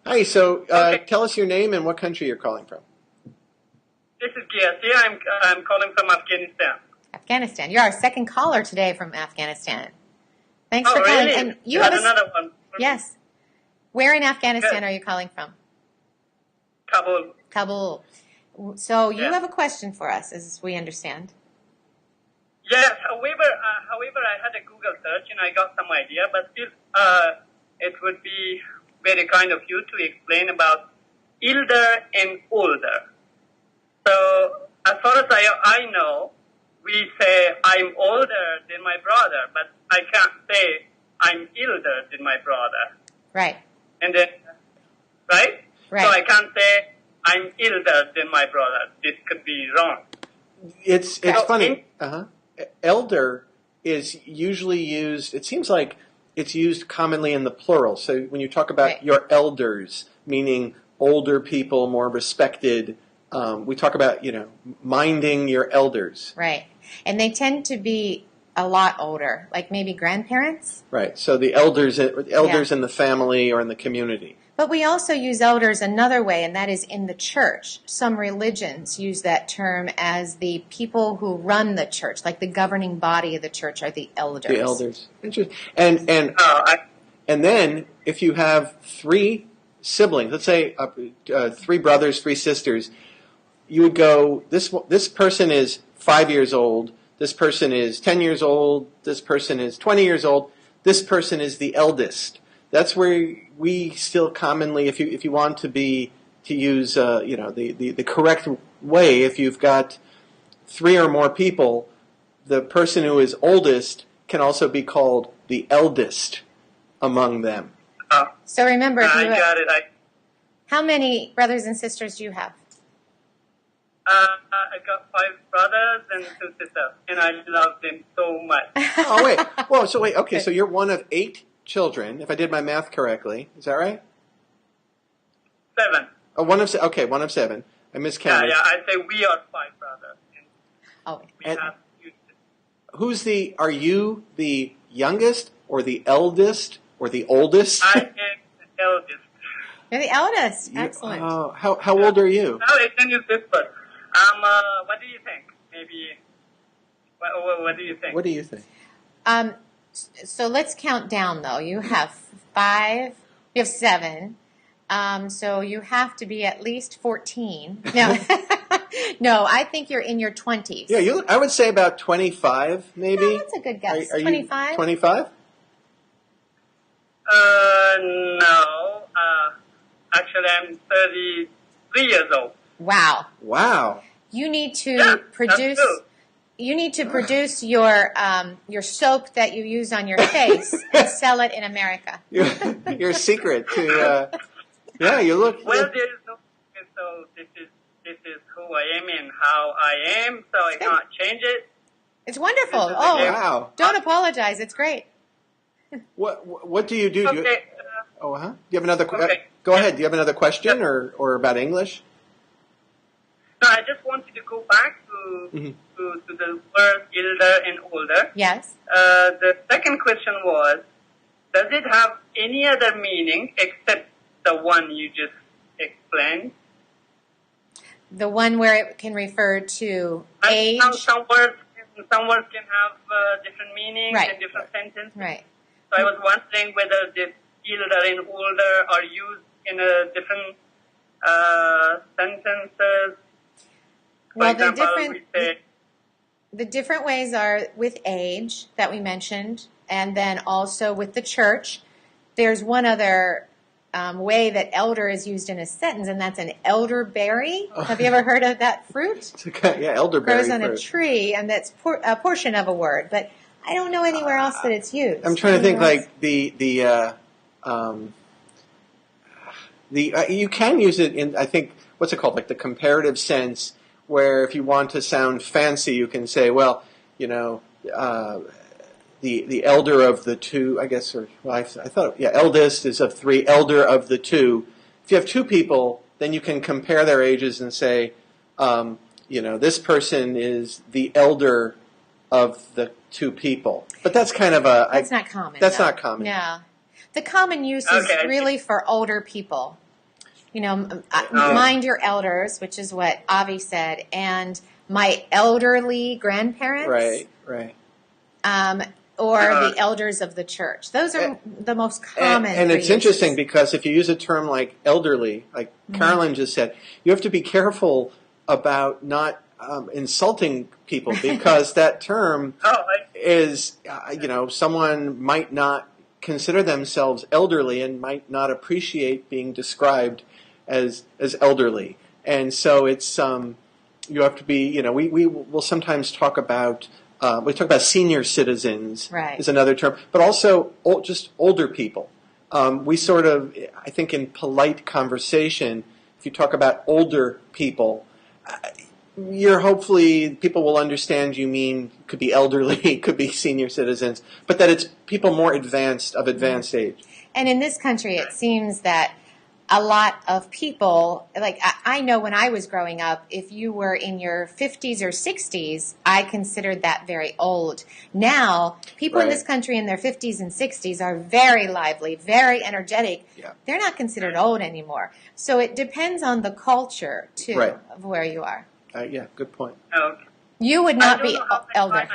Hi, so Okay. tell us your name and what country you're calling from. This is Gayatri. I'm calling from Afghanistan. Afghanistan. You're our second caller today from Afghanistan. Thanks Oh, for calling. really? And you You have had a, another one. yes. Where in Afghanistan Good. are you calling from? Kabul. Kabul. So you Yeah. have a question for us, as we understand. Yes. However, I had a Google search and I got some idea, but still, it would be very kind of you to explain about elder and older. So, as far as I know, we say I'm older than my brother, but I can't say I'm elder than my brother. Right. And then, right? Right. So I can't say I'm elder than my brother. This could be wrong. It's Correct. funny. Elder is usually used. It seems like it's used commonly in the plural. So when you talk about Right. your elders, meaning older people, more respected, we talk about minding your elders. Right. And they tend to be a lot older, like maybe grandparents. Right. So the elders in the family or in the community. But we also use elders another way, and that is in the church. Some religions use that term as the people who run the church, like the governing body of the church are the elders. The elders. Interesting. And I, And then, if you have three siblings, let's say three brothers, three sisters, you would go, this person is 5 years old, this person is 10 years old, this person is 20 years old, this person is the eldest. That's where we still commonly, if you want to use the correct way, if you've got three or more people, the person who is oldest can also be called the eldest among them. So remember, if I you got it. how many brothers and sisters do you have? I got 5 brothers and 2 sisters, and I love them so much. Oh, wait. Whoa, so wait. Okay, so you're one of 8 children, if I did my math correctly. Is that right? 7. Oh, one of 7. I miscounted. Yeah, I say we are 5 brothers. And Oh, we And- have few sisters. are you the youngest or the eldest or the oldest? I am the eldest. you're the eldest. Excellent. Oh, how old are you? Now I can use this first. What do you think? Maybe, what do you think? What do you think? So let's count down, though. You have 5. You have 7. So you have to be at least 14. No, no. I think you're in your 20s. Yeah, I would say about 25, maybe. Oh, that's a good guess. Are you 25. 25? No. Actually, I'm 33 years old. Wow. Wow. You need to Yeah, produce. that's true. You need to produce your soap that you use on your face and sell it in America. Your secret to yeah, you look. Well, there is no. So this is who I am and how I am. So I can't change it. It's wonderful. This is Oh, a gift. Wow. don't apologize. It's great. What do you do? Do you, Okay. oh, huh? Do you have another? Okay. Go ahead. Do you have another question or about English? No, I just wanted to go back to the word elder and older. Yes. The second question was, does it have any other meaning except the one you just explained? The one where it can refer to And age. some words can have different meanings Right. and different sentences. Right. So I was wondering whether this elder and older are used in a different sentences. For Well, example, we say, the different ways are with age that we mentioned, and then also with the church. There's one other way that elder is used in a sentence, and that's an elderberry. Have you ever heard of that fruit? Yeah, elderberry Grows on a fruit. tree, and that's a portion of a word, but I don't know anywhere else that it's used. I'm trying to think Anywhere else? like you can use it in, I think, what's it called, like the comparative sense, where if you want to sound fancy, you can say, well, the elder of the two, I guess, or well, I thought, yeah, eldest is of 3, elder of the 2. If you have 2 people, then you can compare their ages and say, this person is the elder of the 2 people. But that's kind of That's not common. That's though. not common. Yeah. The common use Okay. is really for older people. Mind your elders, which is what Avi said, and my elderly grandparents. Right. Or the elders of the church. Those are the most common. And it's uses. interesting because if you use a term like elderly, like Carolyn just said, you have to be careful about not insulting people because that term is, someone might not consider themselves elderly and might not appreciate being described as elderly. And so it's, you have to be, we will sometimes talk about, we talk about senior citizens is another term, but also just older people. We sort of, I think in polite conversation, if you talk about older people, hopefully people will understand you mean could be elderly, could be senior citizens, but that it's people more advanced age. And in this country, it seems that a lot of people, like I know when I was growing up, if you were in your 50s or 60s, I considered that very old. Now, people in this country in their 50s and 60s are very lively, very energetic. Yeah. They're not considered old anymore. So it depends on the culture, too, of where you are. Yeah, good point. Okay. You would not be elder.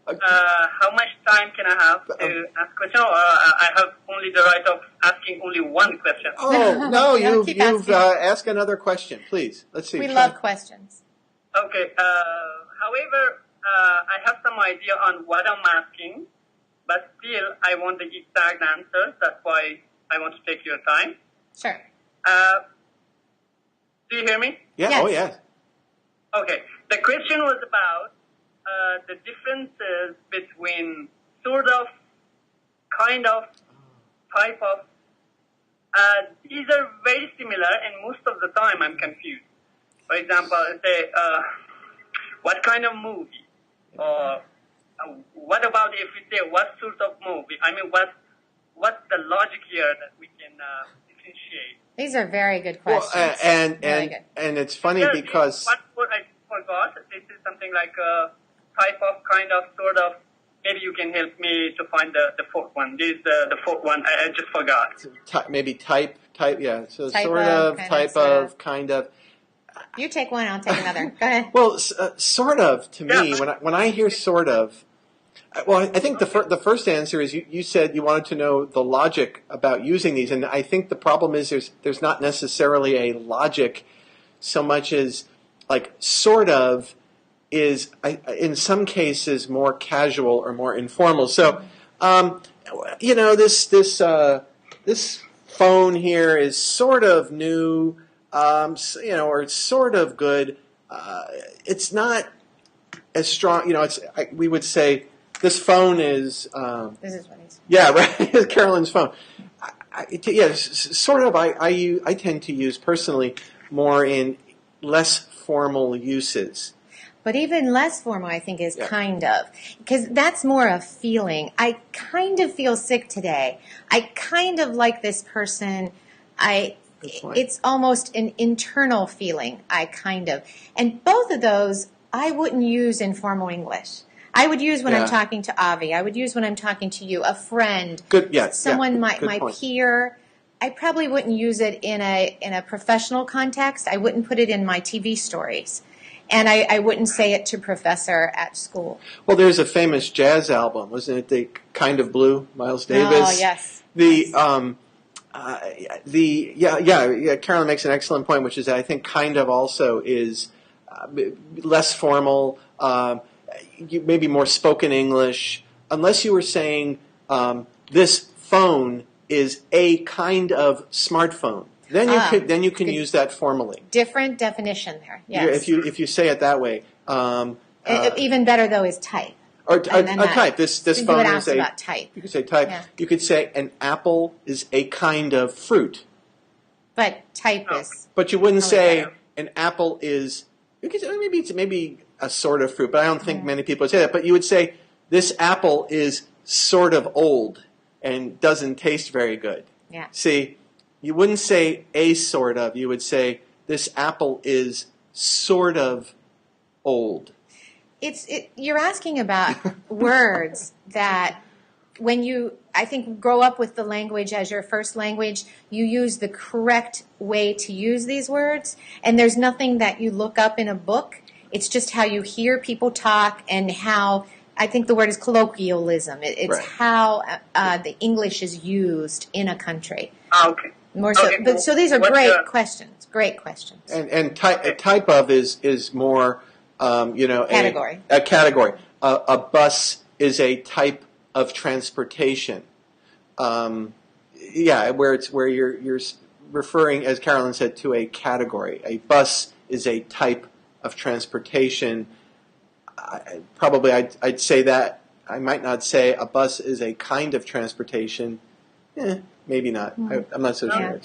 How much time can I have to ask questions? Or I have only the right of asking only one question? Oh, no, you've asked another question. Please, let's see. We love questions. Okay. However, I have some idea on what I'm asking, but still I want the exact answers. That's why I want to take your time. Sure. Do you hear me? Yeah. Yes. Oh, yes. Okay. The question was about the differences between sort of, kind of, type of. These are very similar, and most of the time I'm confused. For example, say, what kind of movie? Or what about if we say what sort of movie? I mean, what's the logic here that we can differentiate? These are very good questions. Well, and it's funny because What I forgot, this is something like a type of, kind of, sort of. Maybe you can help me to find the fourth one. This is the fourth one. I just forgot. maybe type, yeah. So Type sort of, of, type of, kind of. You take one, I'll take another. Go ahead. Well, sort of to me, when I hear sort of, well, I think the first answer is you said you wanted to know the logic about using these, and I think the problem is there's not necessarily a logic so much as like sort of is in some cases more casual or more informal. So, this phone here is sort of new, or it's sort of good. It's not as strong. We would say this phone is. This is what he's. Yeah, right. Carolyn's phone. Sort of. I tend to use personally more in less formal uses. But even less formal, I think, is kind of. Because that's more a feeling. I kind of feel sick today. I kind of like this person. It's almost an internal feeling, I kind of. And both of those, I wouldn't use in formal English. I would use when I'm talking to Avi. I would use when I'm talking to you, a friend. Someone, my peer. I probably wouldn't use it in a professional context. I wouldn't put it in my TV stories. And I wouldn't say it to professor at school. Well, there's a famous jazz album, wasn't it? The Kind of Blue, Miles Davis. Oh, yes. Carolyn makes an excellent point, which is that I think kind of also is less formal, maybe more spoken English, unless you were saying this phone is a kind of smartphone. Then you can use that formally. Different definition there. Yes. If you say it that way. Even better though is type. Or type. This phone is about type. You could say type. Yeah. You could say an apple is a kind of fruit. But type is. But you wouldn't say an apple is. You could say maybe a sort of fruit, but I don't think many people would say that. But you would say this apple is sort of old and doesn't taste very good. Yeah. See. You wouldn't say a sort of. You would say this apple is sort of old. You're asking about words that when you, I think, grow up with the language as your first language, you use the correct way to use these words. And there's nothing that you look up in a book. It's just how you hear people talk and how, I think the word is colloquialism. It's Right. how the English is used in a country. Okay. More so, Okay, but so these are what's great your- questions. Great questions. And type of is more, Category. A category. A bus is a type of transportation. Where you're referring, as Carolyn said, to a category. A bus is a type of transportation. I'd say that. I might not say a bus is a kind of transportation. Maybe not. I'm not so Yeah. sure.